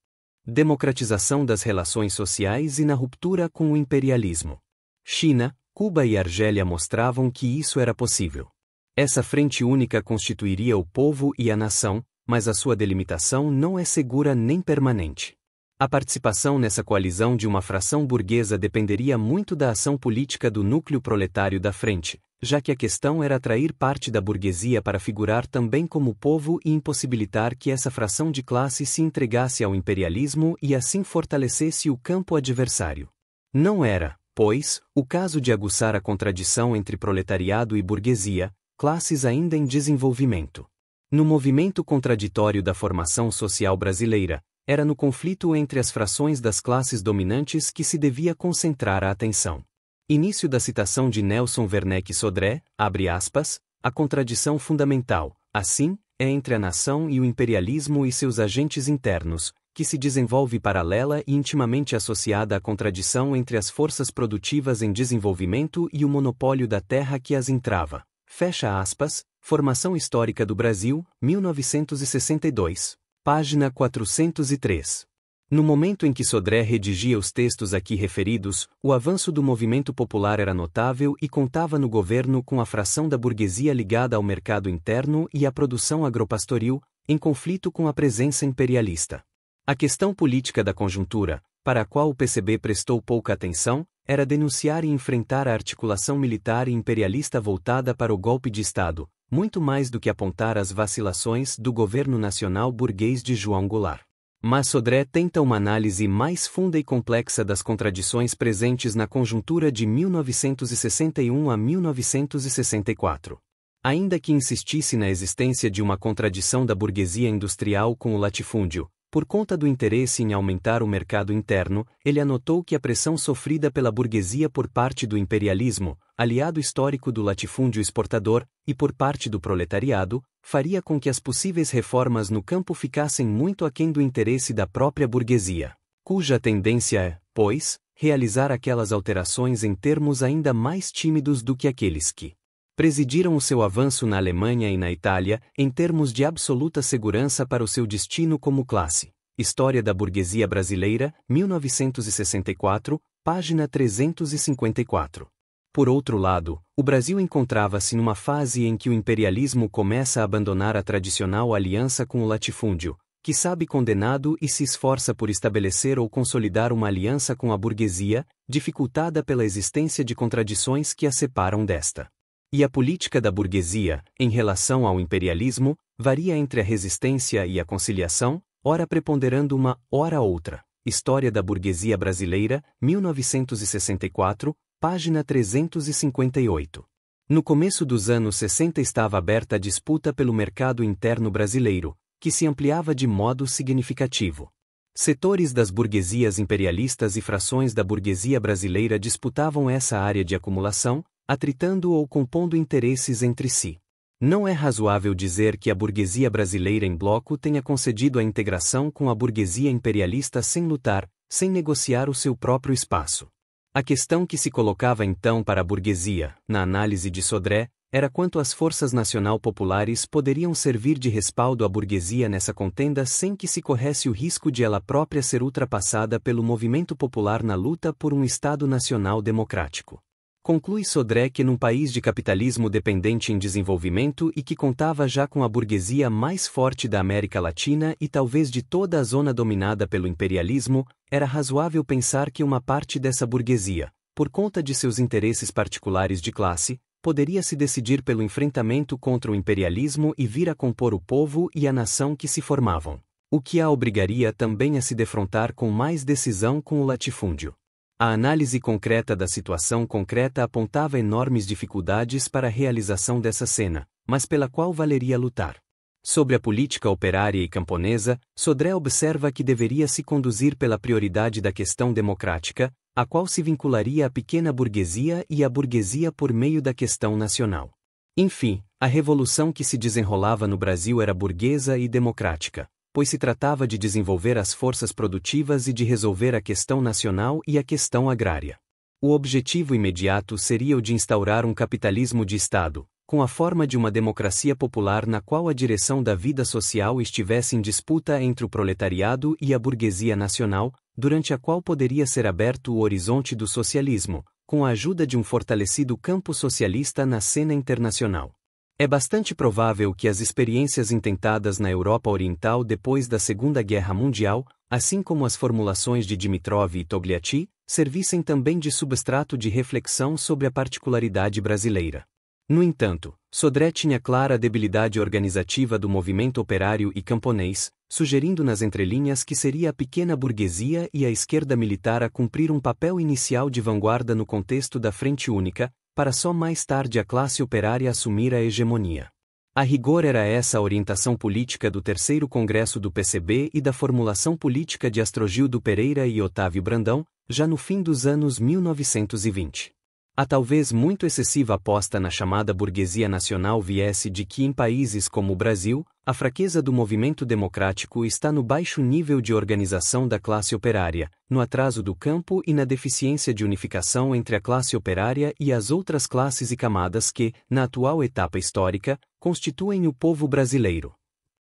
democratização das relações sociais e na ruptura com o imperialismo. China, Cuba e Argélia mostravam que isso era possível. Essa frente única constituiria o povo e a nação, mas a sua delimitação não é segura nem permanente. A participação nessa coalizão de uma fração burguesa dependeria muito da ação política do núcleo proletário da frente, já que a questão era atrair parte da burguesia para figurar também como povo e impossibilitar que essa fração de classe se entregasse ao imperialismo e assim fortalecesse o campo adversário. Não era, pois, o caso de aguçar a contradição entre proletariado e burguesia, classes ainda em desenvolvimento. No movimento contraditório da formação social brasileira, era no conflito entre as frações das classes dominantes que se devia concentrar a atenção. Início da citação de Nelson Werneck Sodré, abre aspas, a contradição fundamental, assim, é entre a nação e o imperialismo e seus agentes internos, que se desenvolve paralela e intimamente associada à contradição entre as forças produtivas em desenvolvimento e o monopólio da terra que as entrava. Fecha aspas, Formação Histórica do Brasil, 1962. Página 403. No momento em que Sodré redigia os textos aqui referidos, o avanço do movimento popular era notável e contava no governo com a fração da burguesia ligada ao mercado interno e à produção agropastoril, em conflito com a presença imperialista. A questão política da conjuntura, para a qual o PCB prestou pouca atenção, era denunciar e enfrentar a articulação militar e imperialista voltada para o golpe de Estado, muito mais do que apontar as vacilações do governo nacional burguês de João Goulart. Mas Sodré tenta uma análise mais funda e complexa das contradições presentes na conjuntura de 1961 a 1964. Ainda que insistisse na existência de uma contradição da burguesia industrial com o latifúndio, por conta do interesse em aumentar o mercado interno, ele anotou que a pressão sofrida pela burguesia por parte do imperialismo, aliado histórico do latifúndio exportador, e por parte do proletariado, faria com que as possíveis reformas no campo ficassem muito aquém do interesse da própria burguesia, cuja tendência é, pois, realizar aquelas alterações em termos ainda mais tímidos do que aqueles que presidiram o seu avanço na Alemanha e na Itália, em termos de absoluta segurança para o seu destino como classe. História da Burguesia Brasileira, 1964, página 354. Por outro lado, o Brasil encontrava-se numa fase em que o imperialismo começa a abandonar a tradicional aliança com o latifúndio, que sabe condenado e se esforça por estabelecer ou consolidar uma aliança com a burguesia, dificultada pela existência de contradições que a separam desta. E a política da burguesia, em relação ao imperialismo, varia entre a resistência e a conciliação, ora preponderando uma, ora outra. História da Burguesia Brasileira, 1964, página 358. No começo dos anos 60 estava aberta a disputa pelo mercado interno brasileiro, que se ampliava de modo significativo. Setores das burguesias imperialistas e frações da burguesia brasileira disputavam essa área de acumulação, atritando ou compondo interesses entre si. Não é razoável dizer que a burguesia brasileira em bloco tenha concedido a integração com a burguesia imperialista sem lutar, sem negociar o seu próprio espaço. A questão que se colocava então para a burguesia, na análise de Sodré, era quanto as forças nacional-populares poderiam servir de respaldo à burguesia nessa contenda sem que se corresse o risco de ela própria ser ultrapassada pelo movimento popular na luta por um Estado nacional democrático. Conclui Sodré que num país de capitalismo dependente em desenvolvimento e que contava já com a burguesia mais forte da América Latina e talvez de toda a zona dominada pelo imperialismo, era razoável pensar que uma parte dessa burguesia, por conta de seus interesses particulares de classe, poderia se decidir pelo enfrentamento contra o imperialismo e vir a compor o povo e a nação que se formavam, o que a obrigaria também a se defrontar com mais decisão com o latifúndio. A análise concreta da situação concreta apontava enormes dificuldades para a realização dessa cena, mas pela qual valeria lutar. Sobre a política operária e camponesa, Sodré observa que deveria se conduzir pela prioridade da questão democrática, a qual se vincularia a pequena burguesia e a burguesia por meio da questão nacional. Enfim, a revolução que se desenrolava no Brasil era burguesa e democrática, pois se tratava de desenvolver as forças produtivas e de resolver a questão nacional e a questão agrária. O objetivo imediato seria o de instaurar um capitalismo de Estado, com a forma de uma democracia popular na qual a direção da vida social estivesse em disputa entre o proletariado e a burguesia nacional, durante a qual poderia ser aberto o horizonte do socialismo, com a ajuda de um fortalecido campo socialista na cena internacional. É bastante provável que as experiências intentadas na Europa Oriental depois da Segunda Guerra Mundial, assim como as formulações de Dimitrov e Togliatti, servissem também de substrato de reflexão sobre a particularidade brasileira. No entanto, Sodré tinha clara a debilidade organizativa do movimento operário e camponês, sugerindo nas entrelinhas que seria a pequena burguesia e a esquerda militar a cumprir um papel inicial de vanguarda no contexto da Frente Única, para só mais tarde a classe operária assumir a hegemonia. A rigor era essa a orientação política do Terceiro Congresso do PCB e da formulação política de Astrogildo Pereira e Otávio Brandão, já no fim dos anos 1920. A talvez muito excessiva aposta na chamada burguesia nacional viesse de que em países como o Brasil, a fraqueza do movimento democrático está no baixo nível de organização da classe operária, no atraso do campo e na deficiência de unificação entre a classe operária e as outras classes e camadas que, na atual etapa histórica, constituem o povo brasileiro.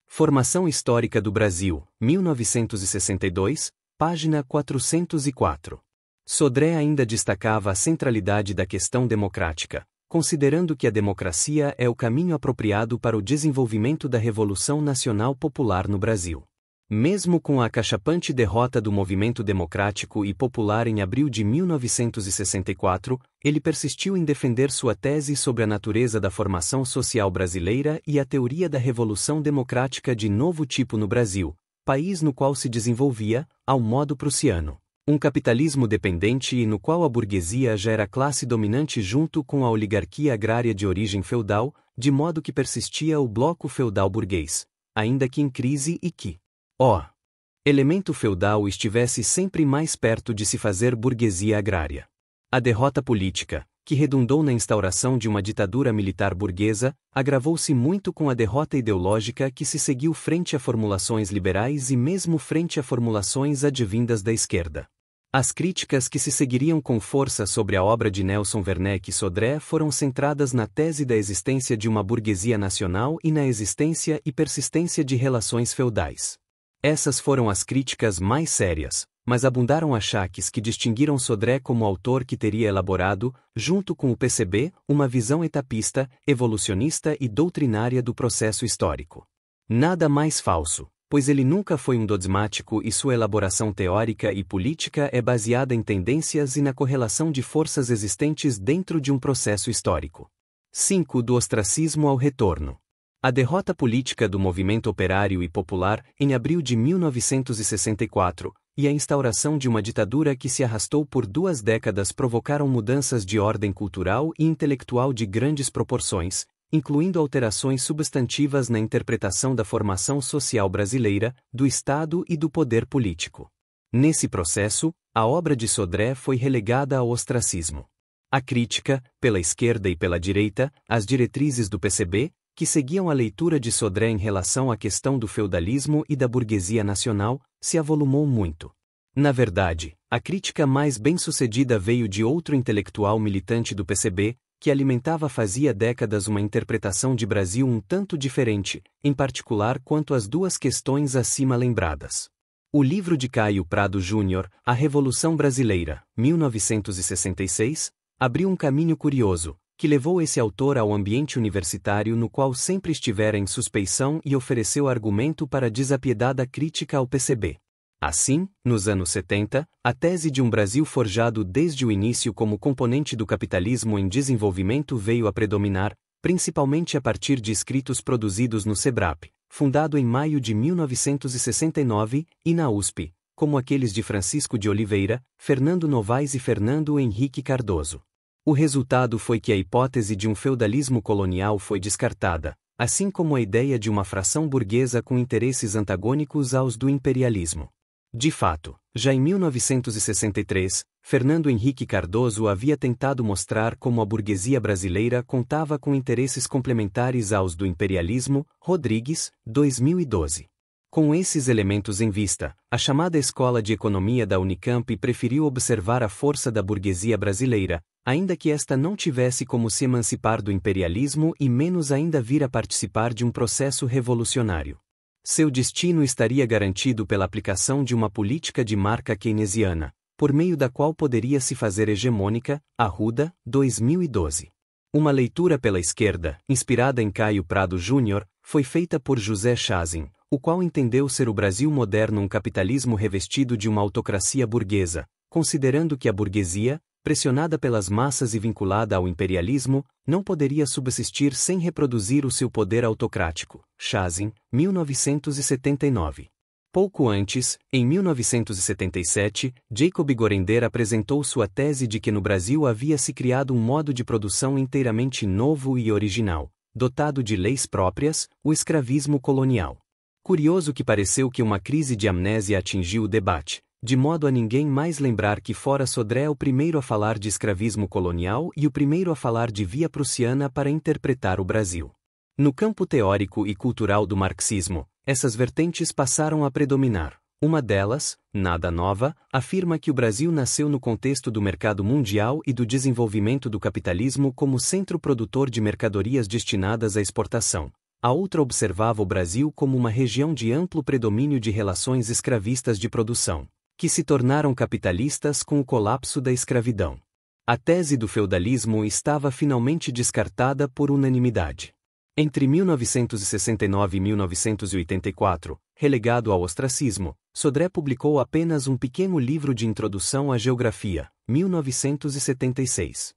Formação Histórica do Brasil, 1962, página 404. Sodré ainda destacava a centralidade da questão democrática, considerando que a democracia é o caminho apropriado para o desenvolvimento da Revolução Nacional Popular no Brasil. Mesmo com a acachapante derrota do movimento democrático e popular em abril de 1964, ele persistiu em defender sua tese sobre a natureza da formação social brasileira e a teoria da Revolução Democrática de novo tipo no Brasil, país no qual se desenvolvia, ao modo prussiano, um capitalismo dependente e no qual a burguesia já era classe dominante junto com a oligarquia agrária de origem feudal, de modo que persistia o bloco feudal burguês, ainda que em crise e que, elemento feudal estivesse sempre mais perto de se fazer burguesia agrária. A derrota política, que redundou na instauração de uma ditadura militar burguesa, agravou-se muito com a derrota ideológica que se seguiu frente a formulações liberais e mesmo frente a formulações advindas da esquerda. As críticas que se seguiriam com força sobre a obra de Nelson Werneck e Sodré foram centradas na tese da existência de uma burguesia nacional e na existência e persistência de relações feudais. Essas foram as críticas mais sérias, mas abundaram achaques que distinguiram Sodré como autor que teria elaborado, junto com o PCB, uma visão etapista, evolucionista e doutrinária do processo histórico. Nada mais falso, pois ele nunca foi um dogmático e sua elaboração teórica e política é baseada em tendências e na correlação de forças existentes dentro de um processo histórico. 5. Do ostracismo ao retorno. A derrota política do movimento operário e popular, em abril de 1964, e a instauração de uma ditadura que se arrastou por 2 décadas provocaram mudanças de ordem cultural e intelectual de grandes proporções, incluindo alterações substantivas na interpretação da formação social brasileira, do Estado e do poder político. Nesse processo, a obra de Sodré foi relegada ao ostracismo. A crítica, pela esquerda e pela direita, às diretrizes do PCB, que seguiam a leitura de Sodré em relação à questão do feudalismo e da burguesia nacional, se avolumou muito. Na verdade, a crítica mais bem-sucedida veio de outro intelectual militante do PCB, que alimentava fazia décadas uma interpretação de Brasil um tanto diferente, em particular quanto às 2 questões acima lembradas. O livro de Caio Prado Júnior, A Revolução Brasileira, 1966, abriu um caminho curioso, que levou esse autor ao ambiente universitário no qual sempre estivera em suspeição e ofereceu argumento para desapiedada crítica ao PCB. Assim, nos anos 70, a tese de um Brasil forjado desde o início como componente do capitalismo em desenvolvimento veio a predominar, principalmente a partir de escritos produzidos no SEBRAP, fundado em maio de 1969, e na USP, como aqueles de Francisco de Oliveira, Fernando Novaes e Fernando Henrique Cardoso. O resultado foi que a hipótese de um feudalismo colonial foi descartada, assim como a ideia de uma fração burguesa com interesses antagônicos aos do imperialismo. De fato, já em 1963, Fernando Henrique Cardoso havia tentado mostrar como a burguesia brasileira contava com interesses complementares aos do imperialismo. Rodrigues, 2012. Com esses elementos em vista, a chamada Escola de Economia da Unicamp preferiu observar a força da burguesia brasileira, ainda que esta não tivesse como se emancipar do imperialismo e menos ainda vir a participar de um processo revolucionário. Seu destino estaria garantido pela aplicação de uma política de marca keynesiana, por meio da qual poderia se fazer hegemônica. Arruda, 2012. Uma leitura pela esquerda, inspirada em Caio Prado Júnior, foi feita por José Chazin, o qual entendeu ser o Brasil moderno um capitalismo revestido de uma autocracia burguesa, considerando que a burguesia, pressionada pelas massas e vinculada ao imperialismo, não poderia subsistir sem reproduzir o seu poder autocrático. Chazin, 1979. Pouco antes, em 1977, Jacob Gorender apresentou sua tese de que no Brasil havia se criado um modo de produção inteiramente novo e original, dotado de leis próprias, o escravismo colonial. Curioso que pareceu que uma crise de amnésia atingiu o debate, de modo a ninguém mais lembrar que fora Sodré o primeiro a falar de escravismo colonial e o primeiro a falar de via prussiana para interpretar o Brasil. No campo teórico e cultural do marxismo, essas vertentes passaram a predominar. Uma delas, nada nova, afirma que o Brasil nasceu no contexto do mercado mundial e do desenvolvimento do capitalismo como centro produtor de mercadorias destinadas à exportação. A outra observava o Brasil como uma região de amplo predomínio de relações escravistas de produção, que se tornaram capitalistas com o colapso da escravidão. A tese do feudalismo estava finalmente descartada por unanimidade. Entre 1969 e 1984, relegado ao ostracismo, Sodré publicou apenas um pequeno livro de introdução à geografia, 1976.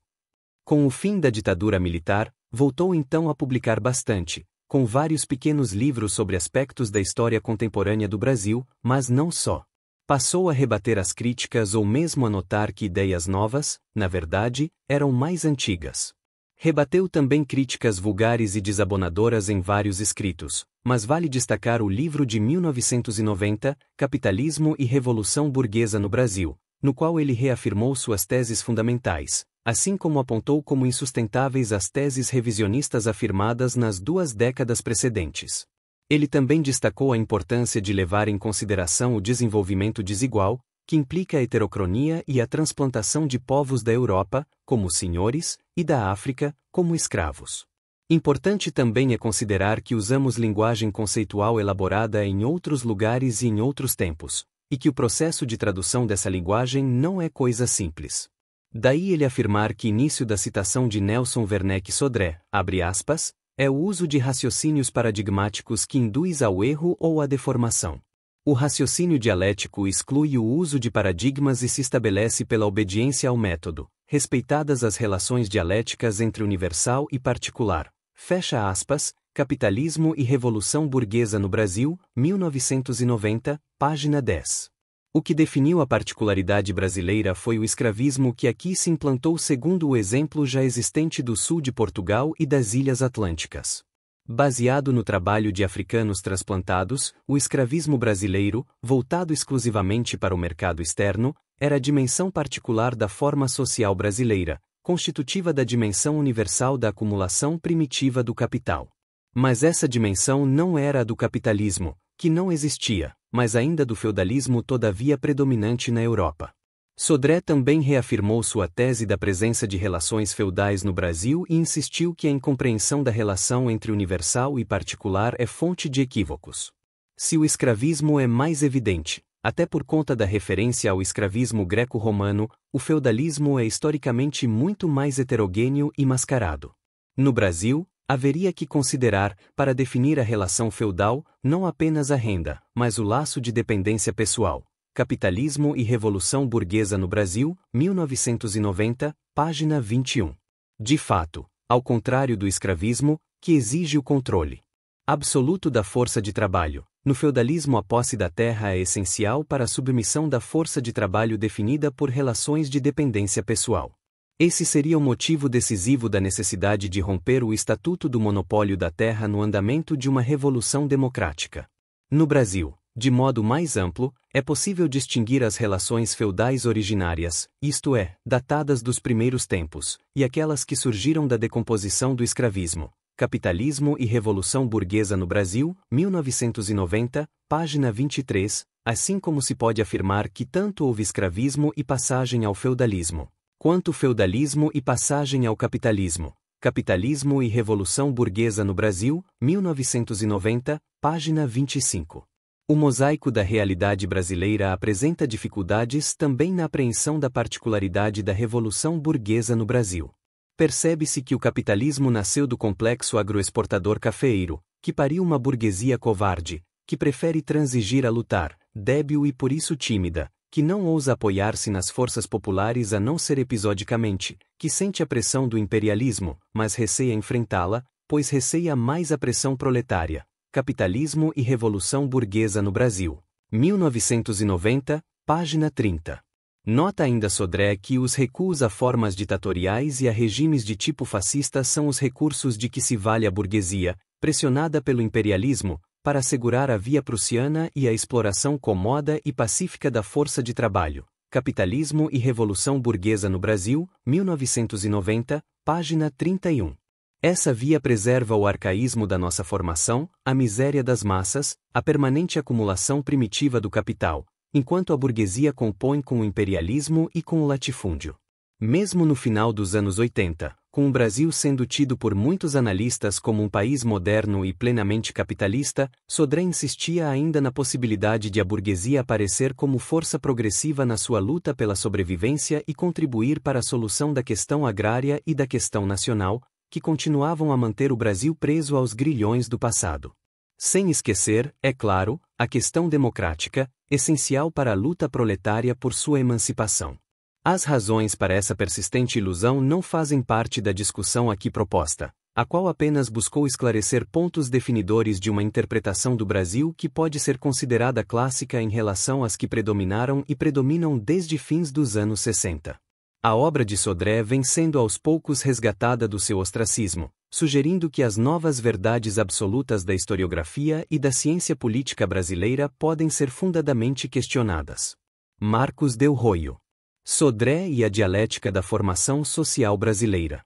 Com o fim da ditadura militar, voltou então a publicar bastante, com vários pequenos livros sobre aspectos da história contemporânea do Brasil, mas não só. Passou a rebater as críticas ou mesmo a notar que ideias novas, na verdade, eram mais antigas. Rebateu também críticas vulgares e desabonadoras em vários escritos, mas vale destacar o livro de 1990, Capitalismo e Revolução Burguesa no Brasil, no qual ele reafirmou suas teses fundamentais, assim como apontou como insustentáveis as teses revisionistas afirmadas nas 2 décadas precedentes. Ele também destacou a importância de levar em consideração o desenvolvimento desigual, que implica a heterocronia e a transplantação de povos da Europa, como senhores, e da África, como escravos. Importante também é considerar que usamos linguagem conceitual elaborada em outros lugares e em outros tempos, e que o processo de tradução dessa linguagem não é coisa simples. Daí ele afirmar que início da citação de Nelson Werneck Sodré, abre aspas, é o uso de raciocínios paradigmáticos que induz ao erro ou à deformação. O raciocínio dialético exclui o uso de paradigmas e se estabelece pela obediência ao método, respeitadas as relações dialéticas entre universal e particular. Fecha aspas, Capitalismo e Revolução Burguesa no Brasil, 1990, página 10. O que definiu a particularidade brasileira foi o escravismo que aqui se implantou segundo o exemplo já existente do sul de Portugal e das Ilhas Atlânticas. Baseado no trabalho de africanos transplantados, o escravismo brasileiro, voltado exclusivamente para o mercado externo, era a dimensão particular da forma social brasileira, constitutiva da dimensão universal da acumulação primitiva do capital. Mas essa dimensão não era a do capitalismo, que não existia, mas ainda do feudalismo todavia predominante na Europa. Sodré também reafirmou sua tese da presença de relações feudais no Brasil e insistiu que a incompreensão da relação entre universal e particular é fonte de equívocos. Se o escravismo é mais evidente, Até por conta da referência ao escravismo greco-romano, o feudalismo é historicamente muito mais heterogêneo e mascarado. No Brasil, haveria que considerar, para definir a relação feudal, não apenas a renda, mas o laço de dependência pessoal. Capitalismo e Revolução Burguesa no Brasil, 1990, página 21. De fato, ao contrário do escravismo, que exige o controle absoluto da força de trabalho, no feudalismo a posse da terra é essencial para a submissão da força de trabalho definida por relações de dependência pessoal. Esse seria o motivo decisivo da necessidade de romper o estatuto do monopólio da terra no andamento de uma revolução democrática. No Brasil, de modo mais amplo, é possível distinguir as relações feudais originárias, isto é, datadas dos primeiros tempos, e aquelas que surgiram da decomposição do escravismo. Capitalismo e Revolução Burguesa no Brasil, 1990, página 23, assim como se pode afirmar que tanto houve escravismo e passagem ao feudalismo, quanto feudalismo e passagem ao capitalismo. Capitalismo e Revolução Burguesa no Brasil, 1990, página 25. O mosaico da realidade brasileira apresenta dificuldades também na apreensão da particularidade da Revolução Burguesa no Brasil. Percebe-se que o capitalismo nasceu do complexo agroexportador cafeeiro, que pariu uma burguesia covarde, que prefere transigir a lutar, débil e por isso tímida, que não ousa apoiar-se nas forças populares a não ser episodicamente, que sente a pressão do imperialismo, mas receia enfrentá-la, pois receia mais a pressão proletária. Capitalismo e Revolução Burguesa no Brasil. 1990, página 30. Nota ainda Sodré que os recuos a formas ditatoriais e a regimes de tipo fascista são os recursos de que se vale a burguesia, pressionada pelo imperialismo, para assegurar a via prussiana e a exploração cômoda e pacífica da força de trabalho. Capitalismo e Revolução Burguesa no Brasil, 1990, página 31. Essa via preserva o arcaísmo da nossa formação, a miséria das massas, a permanente acumulação primitiva do capital, enquanto a burguesia compõe com o imperialismo e com o latifúndio. Mesmo no final dos anos 80, com o Brasil sendo tido por muitos analistas como um país moderno e plenamente capitalista, Sodré insistia ainda na possibilidade de a burguesia aparecer como força progressiva na sua luta pela sobrevivência e contribuir para a solução da questão agrária e da questão nacional, que continuavam a manter o Brasil preso aos grilhões do passado. Sem esquecer, é claro, a questão democrática, essencial para a luta proletária por sua emancipação. As razões para essa persistente ilusão não fazem parte da discussão aqui proposta, a qual apenas buscou esclarecer pontos definidores de uma interpretação do Brasil que pode ser considerada clássica em relação às que predominaram e predominam desde fins dos anos 60. A obra de Sodré vem sendo aos poucos resgatada do seu ostracismo, sugerindo que as novas verdades absolutas da historiografia e da ciência política brasileira podem ser fundadamente questionadas. Marcos Del Roio. Sodré e a dialética da formação social brasileira.